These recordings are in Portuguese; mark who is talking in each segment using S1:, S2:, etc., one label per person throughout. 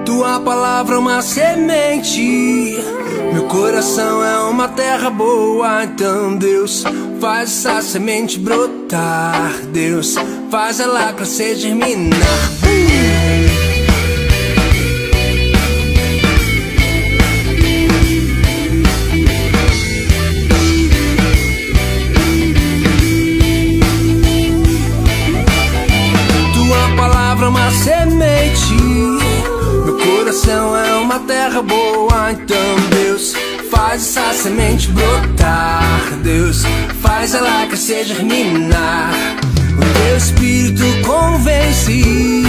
S1: Tua palavra é uma semente, meu coração é uma terra boa. Então Deus, faz essa semente brotar. Deus, faz ela crescer, germinar. Tua palavra é uma semente, meu coração é uma terra boa. Então Deus, faz essa semente brotar. Deus, faz ela crescer, germinar. O teu espírito convence,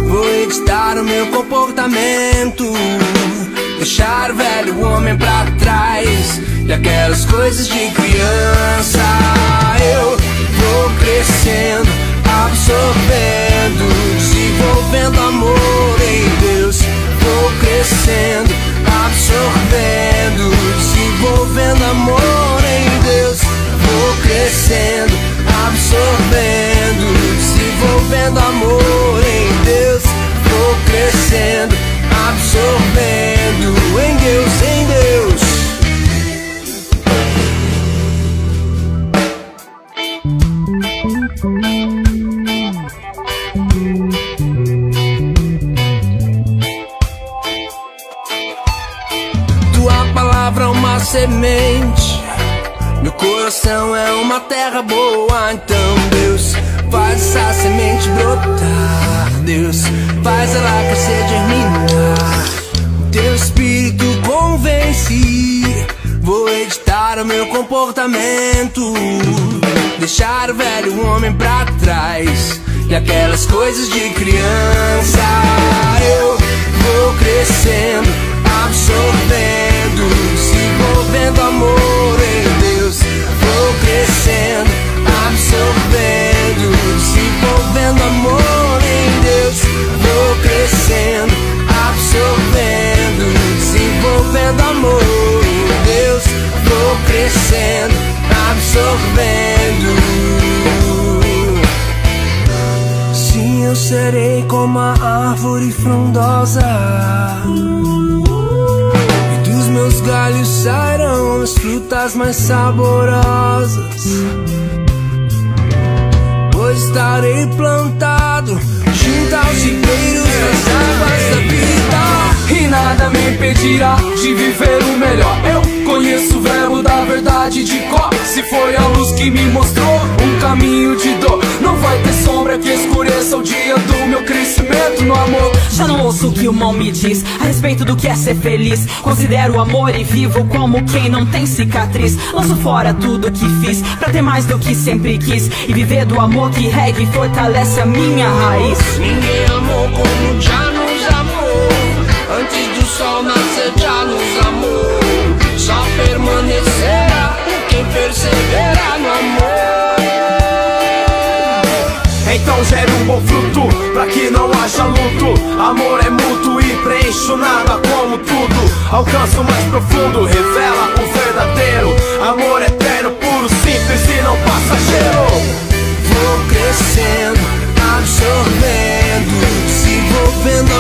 S1: vou editar o meu comportamento, deixar o velho homem pra trás e aquelas coisas de criança. Eu vou crescendo, absorvendo, desenvolvendo amor em Deus. Vou crescendo, absorvendo, desenvolvendo amor em Deus. Vou crescendo, absorvendo, desenvolvendo amor em Deus. Vou crescendo, absorvendo em Deus, em Deus. Tua palavra é uma semente, meu coração é uma terra boa. Então Deus, faz essa semente brotar. Deus, faz ela crescer, germinar. O teu espírito convence, vou editar o meu comportamento, deixar o velho homem pra trás e aquelas coisas de criança. Eu vou crescendo, absorvendo, desenvolvendo amor em Deus. Vou crescendo, absorvendo, desenvolvendo amor em Deus. Vou crescendo, absorvendo, desenvolvendo amor em Deus. Vou crescendo, absorvendo. Sim, eu serei como a árvore frondosa, e dos meus galhos sairão as frutas mais saborosas. Pois estarei plantado junto aos ribeiros das águas da vida,
S2: e nada me impedirá de viver o melhor. Eu conheço o verbo da verdade de cor. Se foi a luz que me mostrou um caminho de dor, não vai ter sombra que escureça o dia do meu crescimento no amor.
S3: Já não ouço o que o mal me diz a respeito do que é ser feliz. Considero o amor e vivo como quem não tem cicatriz. Lanço fora tudo que fiz pra ter mais do que sempre quis e viver do amor que rega e fortalece a minha raiz.
S1: Ninguém amou como já nos amou, antes do sol nascer já nos amou. Só permanecerá quem perseverar no amor.
S2: Então gere um bom fruto, pra que não haja luto. Amor é mútuo e preencho nada como tudo. Alcança o mais profundo, revela o verdadeiro. Amor eterno, puro, simples e não passageiro.
S1: Vou crescendo, absorvendo, desenvolvendo